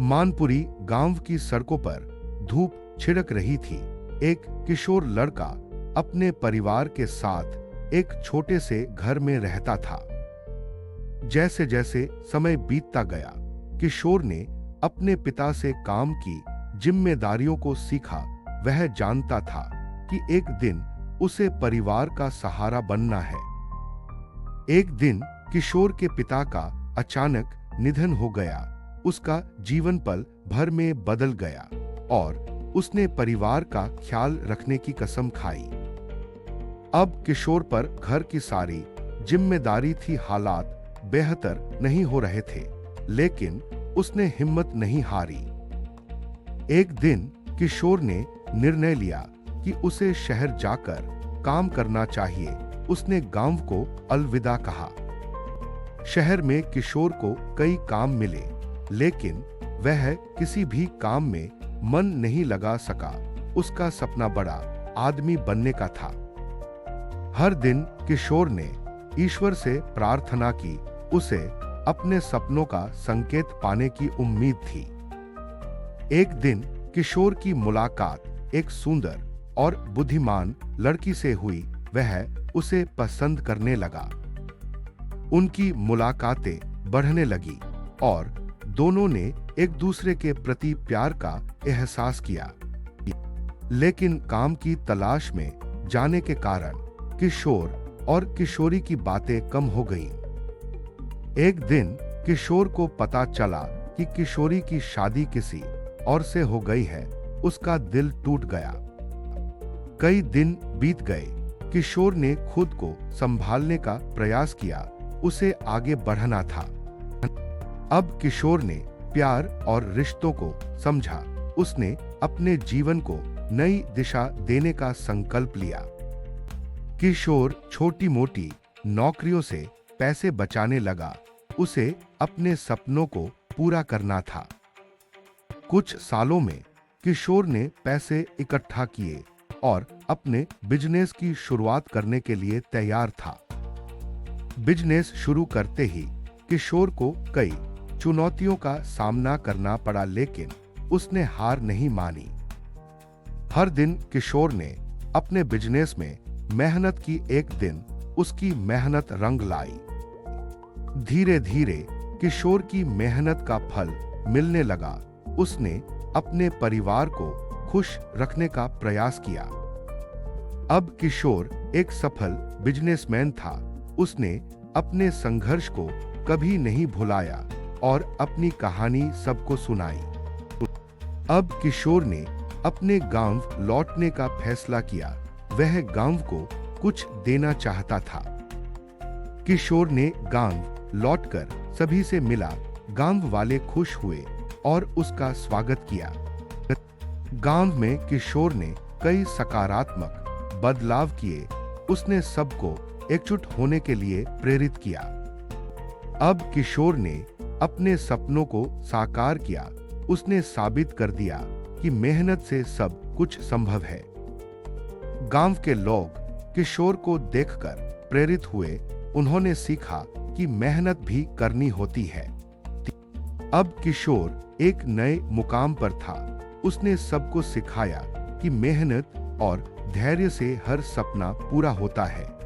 मानपुरी गांव की सड़कों पर धूप छिड़क रही थी। एक किशोर लड़का अपने परिवार के साथ एक छोटे से घर में रहता था। जैसे जैसे समय बीतता गया, किशोर ने अपने पिता से काम की जिम्मेदारियों को सीखा। वह जानता था कि एक दिन उसे परिवार का सहारा बनना है। एक दिन किशोर के पिता का अचानक निधन हो गया। उसका जीवन पल भर में बदल गया और उसने परिवार का ख्याल रखने की कसम खाई। अब किशोर पर घर की सारी जिम्मेदारी थी। हालात बेहतर नहीं हो रहे थे, लेकिन उसने हिम्मत नहीं हारी। एक दिन किशोर ने निर्णय लिया कि उसे शहर जाकर काम करना चाहिए। उसने गांव को अलविदा कहा। शहर में किशोर को कई काम मिले, लेकिन वह किसी भी काम में मन नहीं लगा सका। उसका सपना बड़ा आदमी बनने का था। हर दिन किशोर ने ईश्वर से प्रार्थना की। उसे अपने सपनों का संकेत पाने की उम्मीद थी। एक दिन किशोर की मुलाकात एक सुंदर और बुद्धिमान लड़की से हुई। वह उसे पसंद करने लगा। उनकी मुलाकातें बढ़ने लगी और दोनों ने एक दूसरे के प्रति प्यार का एहसास किया। लेकिन काम की तलाश में जाने के कारण किशोर और किशोरी की बातें कम हो गईं। एक दिन किशोर को पता चला कि किशोरी की शादी किसी और से हो गई है। उसका दिल टूट गया। कई दिन बीत गए। किशोर ने खुद को संभालने का प्रयास किया। उसे आगे बढ़ना था। अब किशोर ने प्यार और रिश्तों को समझा। उसने अपने जीवन को नई दिशा देने का संकल्प लिया। किशोर छोटी मोटी नौकरियों से पैसे बचाने लगा। उसे अपने सपनों को पूरा करना था। कुछ सालों में किशोर ने पैसे इकट्ठा किए और अपने बिजनेस की शुरुआत करने के लिए तैयार था। बिजनेस शुरू करते ही किशोर को कई चुनौतियों का सामना करना पड़ा, लेकिन उसने हार नहीं मानी। हर दिन किशोर ने अपने बिजनेस में मेहनत की। एक दिन उसकी मेहनत रंग लाई। धीरे धीरे किशोर की मेहनत का फल मिलने लगा। उसने अपने परिवार को खुश रखने का प्रयास किया। अब किशोर एक सफल बिजनेसमैन था। उसने अपने संघर्ष को कभी नहीं भुलाया और अपनी कहानी सबको सुनाई। अब किशोर ने अपने गांव लौटने का फैसला किया। वह गांव को कुछ देना चाहता था। किशोर ने गांव लौटकर सभी से मिला। गांव वाले खुश हुए और उसका स्वागत किया। गांव में किशोर ने कई सकारात्मक बदलाव किए। उसने सबको एकजुट होने के लिए प्रेरित किया। अब किशोर ने अपने सपनों को साकार किया। उसने साबित कर दिया कि मेहनत से सब कुछ संभव है। गांव के लोग किशोर को देखकर प्रेरित हुए। उन्होंने सीखा कि मेहनत भी करनी होती है। अब किशोर एक नए मुकाम पर था। उसने सबको सिखाया कि मेहनत और धैर्य से हर सपना पूरा होता है।